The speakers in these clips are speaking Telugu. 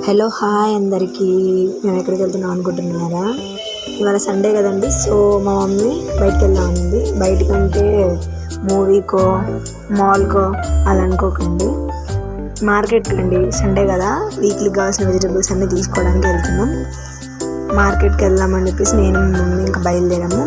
హలో హాయ్ అందరికీ. మేము ఎక్కడికి వెళ్తున్నాం అనుకుంటున్నారా? ఇవాళ సండే కదండి. సో మా మమ్మీ బయటకు వెళ్దామనింది. బయటకంటే మూవీకో మాల్కో అలా అనుకోకండి, మార్కెట్కి అండి. సండే కదా, వీక్లీ కావాల్సిన వెజిటబుల్స్ అన్నీ తీసుకోవడానికి వెళ్తున్నాం. మార్కెట్కి వెళ్దామని చెప్పేసి నేను మమ్మీ ఇంకా బయలుదేరాము.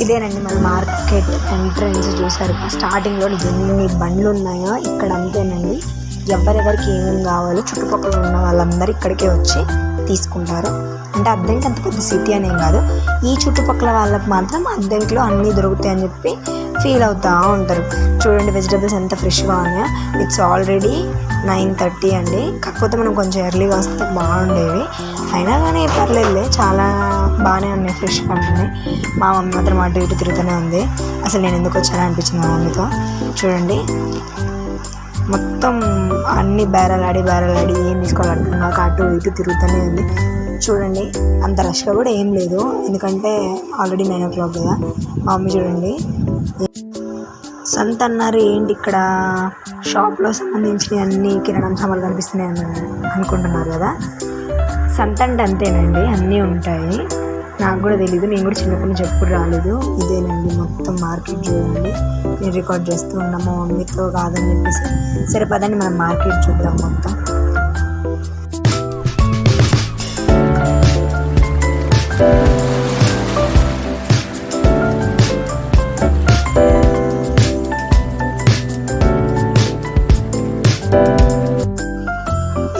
ఇదేనండి మన మార్కెట్ ఎంట్రన్స్. చూసారు స్టార్టింగ్లో ఎన్ని బండ్లు ఉన్నాయో ఇక్కడ అంతేనండి. ఎవరెవరికి ఏమేమి కావాలో చుట్టుపక్కల ఉన్న వాళ్ళందరూ ఇక్కడికే వచ్చి తీసుకుంటారు. అంటే అద్దెంకి అంత పెద్ద సిటీ అనేం కాదు, ఈ చుట్టుపక్కల వాళ్ళకి మాత్రం అద్దెంట్లో అన్నీ దొరుకుతాయి అని చెప్పి ఫీల్ అవుతూ ఉంటారు. చూడండి వెజిటబుల్స్ ఎంత ఫ్రెష్గా ఉన్నాయో. ఇట్స్ ఆల్రెడీ 9:30 అండి. కాకపోతే మనం కొంచెం ఎర్లీగా వస్తే బాగుండేవి. అయినా కానీ పర్లేదులే, చాలా బాగానే ఉన్నాయి, ఫ్రెష్గా ఉన్నాయి. మా మమ్మీ మాత్రం అటు ఇటు తిరుగుతూనే ఉంది. అసలు నేను ఎందుకు వచ్చానో అనిపించింది మా మమ్మీతో. చూడండి మొత్తం అన్ని బేరాలాడి ఏం తీసుకోవాలి నాకు అటు ఇటు తిరుగుతూనే ఉంది. చూడండి అంత రష్గా కూడా ఏం లేదు, ఎందుకంటే ఆల్రెడీ 9 o'clock కదా. మా మమ్మీ చూడండి, సంత అన్నారు ఏంటి ఇక్కడ షాప్లో సంబంధించిన అన్ని కిరాణం సామాన్లు కనిపిస్తున్నాయి అనుకుంటున్నారు కదా. సంత అంటే అంతేనండి, అన్నీ ఉంటాయి. నాకు కూడా తెలీదు, నేను కూడా చిన్నప్పటి నుంచి ఎప్పుడు రాలేదు. ఇదేనండి మొత్తం మార్కెట్. చూడండి నేను రికార్డ్ చేస్తూ ఉన్నాము మా మమ్మీతో కాదని చెప్పేసి. సరే పదండి మనం మార్కెట్ చూద్దాం మొత్తం.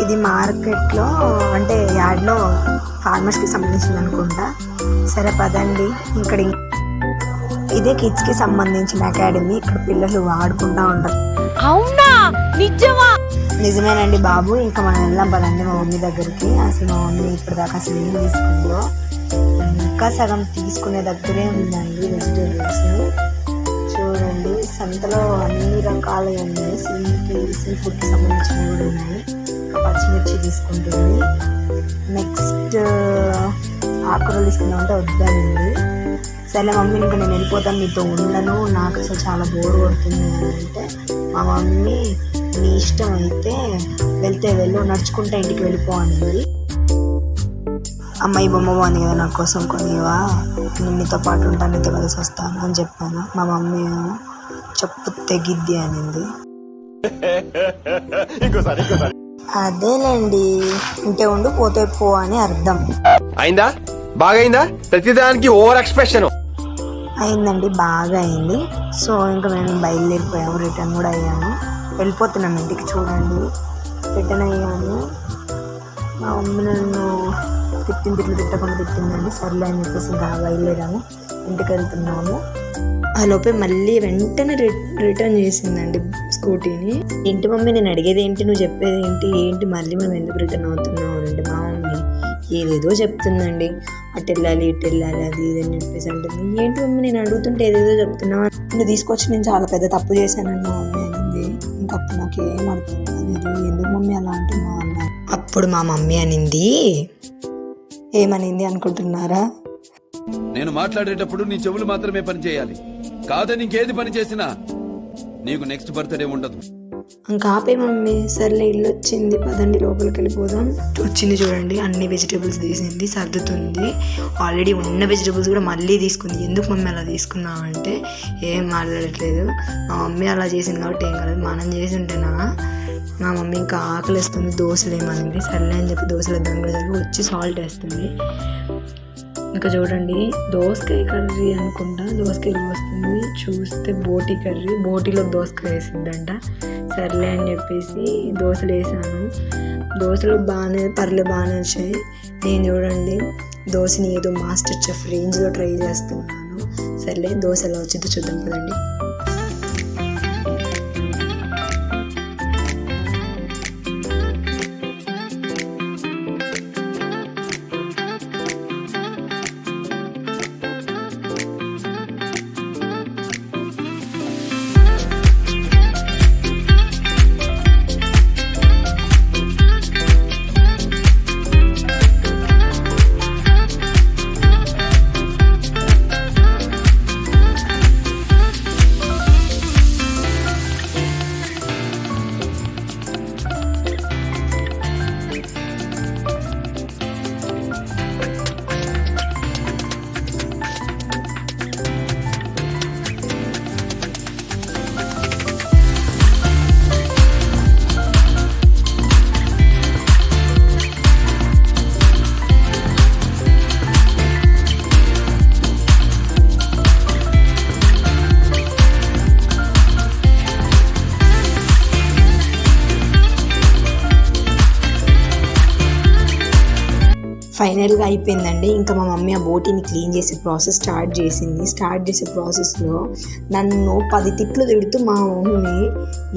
ఇది మార్కెట్లో అంటే యార్డ్లో ఫార్మర్స్కి సంబంధించింది అనుకుంటా. సరే పదండి. ఇక్కడ ఇదే కిడ్స్కి సంబంధించిన అకాడమీ. ఇక్కడ పిల్లలు ఆడుకుంటూ ఉంటారు. అవునా? నిజమా? నిజమేనండి బాబు. ఇంకా మనం వెళ్దాం పదండి మా మమ్మీ దగ్గరికి. అసలు మా మమ్మీ ఇప్పటిదాకా అసలు ఏం తీసుకుందో, ఇంకా సగం తీసుకునే దగ్గరే ఉందండి వెజిటేబుల్స్. చూడండి సంతలో అన్ని రకాలు ఉన్నాయి. సీ ఫుడ్కి సంబంధించినవి కూడా ఉన్నాయి. పచ్చిమిర్చి తీసుకుంటుంది. నెక్స్ట్ ఆకుకూరలు తీసుకుందామంటే వద్దానండి. సరే మమ్మీ ఇంకా నేను వెళ్ళిపోతాను, మీతో ఉండను, నాకు అసలు చాలా బోర్ కొడుతుంది అంటే మా మమ్మీ నీ ఇష్టం అయితే వెళ్తే వెళ్ళు, నడుచుకుంటే ఇంటికి వెళ్ళిపో అనింది. అమ్మాయి బొమ్మ బాగుంది కదా, నా కోసం కొనివా, నేను నీతో పాటు ఉంటాను, నీతో కలిసి వస్తాను అని చెప్పాను. మా మమ్మీ ఏమో చెప్పు తెగిద్ది అనింది. అదేలేండి, ఇంటే ఉండు పోతే పో అని అర్థం. అయిందా? బాగైందా? ప్రతిదానికి ఓవర్ ఎక్స్ప్రెషన్ అయిందండి, బాగా అయింది. సో ఇంకా మేము బయలుదేరిపోయాము, రిటర్న్ కూడా అయ్యాము, వెళ్ళిపోతున్నాం ఇంటికి. చూడండి రిటర్న్ అయ్యాము. మా మమ్మీ నన్ను తిట్టకుండా తిట్టిందండి. సర్లే అని చెప్పేసి ఇంకా బయలుదేరాము, ఇంటికి వెళ్తున్నాము. ఆ లోపే మళ్ళీ వెంటనే రిటర్న్ చేసిందండి స్కూటీని. ఏంటి మమ్మీ నేను అడిగేది ఏంటి, నువ్వు చెప్పేది ఏంటి మళ్ళీ మేము ఎందుకు రిటర్న్ అవుతున్నావు అంటే మా మమ్మీ ఏదేదో చెప్తుందండి. అటు వెళ్ళాలి ఇటు వెళ్ళాలి అది ఇది అని చెప్పేసి అంటుంది. ఏంటి మమ్మీ నేను అడుగుతుంటే ఏదేదో చెప్తున్నావు, నువ్వు తీసుకొచ్చి నేను చాలా పెద్ద తప్పు చేశానని మా మమ్మీ అనింది. ఇంకప్పుడు నాకు ఏం అర్థం కాలేదు, ఎందుకు మమ్మీ అలా అంటున్నావు అన్నా. అప్పుడు మా మమ్మీ అనింది, ఏమనింది అనుకుంటున్నారా? నేను మాట్లాడేటప్పుడు నీ చెవులు మాత్రమే పని చేయాలి, కాదని ఇంకేది పని చేసినా నీకు నెక్స్ట్ బర్త్డే ఉండదు. ఇంకా ఆపే మమ్మీ. సర్లే ఇల్లు వచ్చింది, పదండి లోపలికి వెళ్ళిపోదాం. వచ్చింది చూడండి, అన్ని వెజిటేబుల్స్ తీసింది, సర్దుతుంది. ఆల్రెడీ ఉన్న వెజిటేబుల్స్ కూడా మళ్ళీ తీసుకుంది. ఎందుకు మమ్మీ అలా తీసుకున్నావు అంటే ఏం మాట్లాడట్లేదు, మా మమ్మీ అలా చేసింది కాబట్టి ఏం కాలేదు, మనం చేసి ఉంటేనా. మా మమ్మీ ఇంకా ఆకలిస్తుంది, దోశలు ఏమనింది. సర్లే అని చెప్పి దోశలు దాని కూడా వచ్చి సాల్ట్ వేస్తుంది. ఇంకా చూడండి దోసకాయ కర్రీ అనుకుంటా, దోసకాయ వస్తుంది. చూస్తే బోటి కర్రీ, బోటీలో దోసకాయ వేసిందంట. సర్లే అని చెప్పేసి దోశలు వేసాను. దోశలు బాగానే వచ్చాయి. నేను చూడండి దోశని ఏదో మాస్టర్ చెఫ్ రేంజ్లో ట్రై చేస్తున్నాను. సర్లే దోశ ఎలా వచ్చిందో చూద్దాం కదండి. ఫైనల్గా అయిపోయిందండి. ఇంకా మా మమ్మీ ఆ బోటీని క్లీన్ చేసే ప్రాసెస్ స్టార్ట్ చేసే ప్రాసెస్లో నన్ను 10 తిట్లు తిడుతూ మా మమ్మీ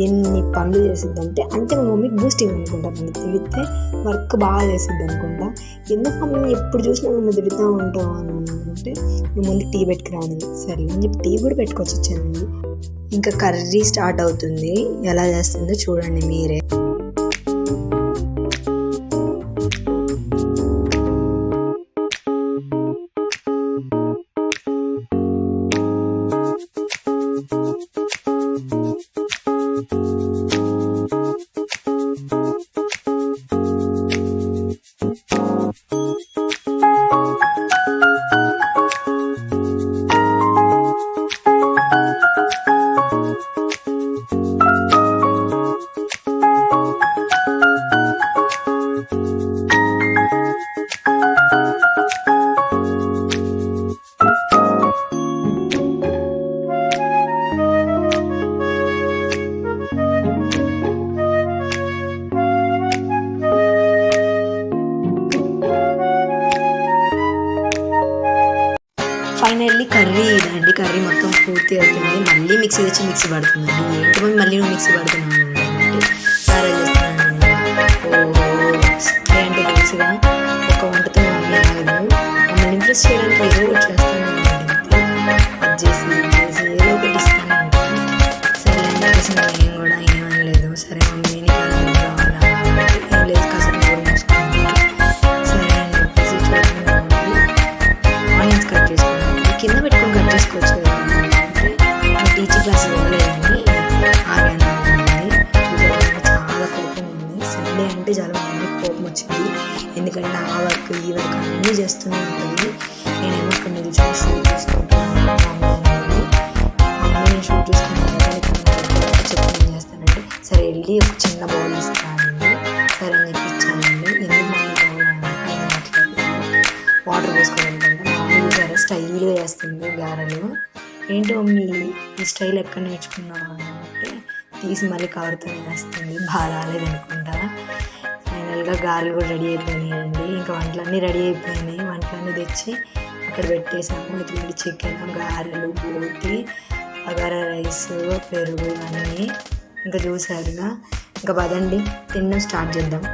ఎన్ని పనులు చేసిద్దంటే మా మమ్మీకి బూస్టింగ్ అనుకుంటా. నన్ను తిడితే వర్క్ బాగా చేసిద్ది అనుకుంటా. ఎందుకు మమ్మీ ఎప్పుడు చూసినా నన్ను తిడుతూ ఉంటావు అంటే నువ్వు ముందు టీ పెట్టుకురాను. సరే అని చెప్పి టీ కూడా పెట్టుకొచ్చి వచ్చానండి. ఇంకా కర్రీ స్టార్ట్ అవుతుంది. ఎలా చేస్తుందో చూడండి మీరే. ఫైనల్లీ కర్రీ మొత్తం పూర్తి అవుతుంది. మళ్ళీ మిక్సీ పడుతుందండి. ఏంటో మళ్ళీ నువ్వు మిక్సీ పడుతున్నాను అంటే సారా చేస్తున్నాను. అంటే తెలుసుగా ఒక వంటతో మమ్మీ ఆగదు. మమ్మల్ని ఇంప్రెస్ చేయడానికి ఏదో ఒకటి చేస్తాను. అది చేసి ఏదో ఒకటి ఇస్తాను ఉంటాను. సరే అని చెప్పేసి నేను కూడా ఏమని లేదు. సరే మమ్మీని కావాలా ఏం లేదు కాసేపు కూడా మూసుకున్నాను. సరే అని చెప్పేసి చూడండి ఆనియన్స్ కట్ చేసుకున్నాను. కింద పెట్టుకొని కట్ చేసుకోవచ్చు కదా అంటే టీచింగ్ క్లాసెస్ ఇవ్వలేదని ఆగాను. చాలా కోపం ఉంది. సండే అంటే చాలా మంది కోపం వచ్చింది. ఎందుకంటే ఆ వర్క్ ఈ వర్క్ అన్నీ చేస్తూనే ఉంటుంది. నేనేమో అక్కడ నిల్చొని షూట్ చేసుకుంటున్నాను. మమ్మీని షూట్ చేసుకుంటాను. చెప్తాను చేస్తానంటే సరే వెళ్ళి ఒక చిన్న బౌల్ ఇస్తానండి. సరే అని చెప్పి ఇచ్చానండి. ఎందుకు మమ్మీ బౌల్ అంటే వాటర్ పోసుకోవాలంటే మా మమ్మీ సరే స్టైల్గా చేస్తుంది గారెలు. ఏంటి మమ్మీ ఈ స్టైల్ ఎక్కడ నేర్చుకున్నావు అంటే తీసి మళ్ళీ కవర్తో వేస్తుంది. బాగా రాలేదనుకుంటా. ఫైనల్గా గారెలు కూడా రెడీ అయిపోయినాయండి. ఇంకా వంటలన్నీ రెడీ అయిపోయినాయి. వంటలన్నీ తెచ్చి అక్కడ పెట్టేసాము. ఇటువంటి చికెన్, గారెలు, బోటి, బగారా రైస్, పెరుగు ఇవన్నీ ఇంకా చూసారుగా. ఇంకా పదండి తినడం స్టార్ట్ చేద్దాం.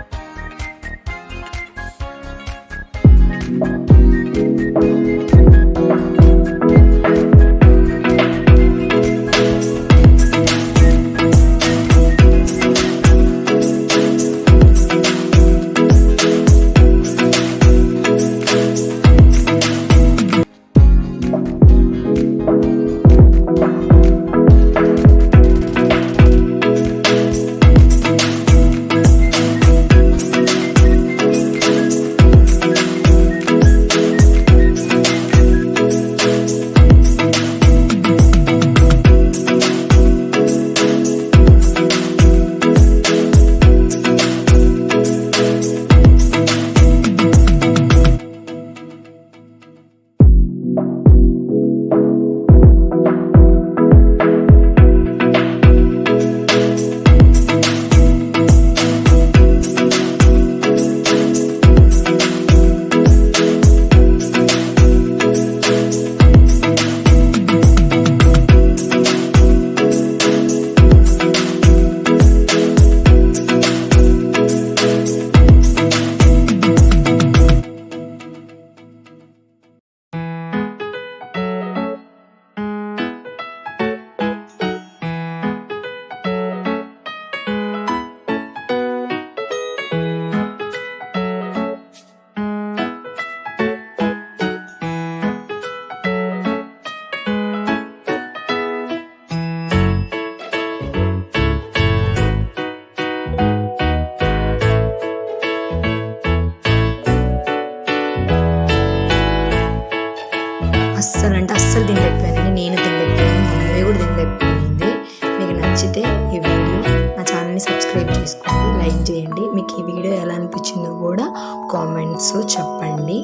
లైక్ చేయండి. మీకు ఈ వీడియో ఎలా అనిపించిందో కూడా కామెంట్స్ చెప్పండి.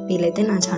వీలైతే నా ఛానల్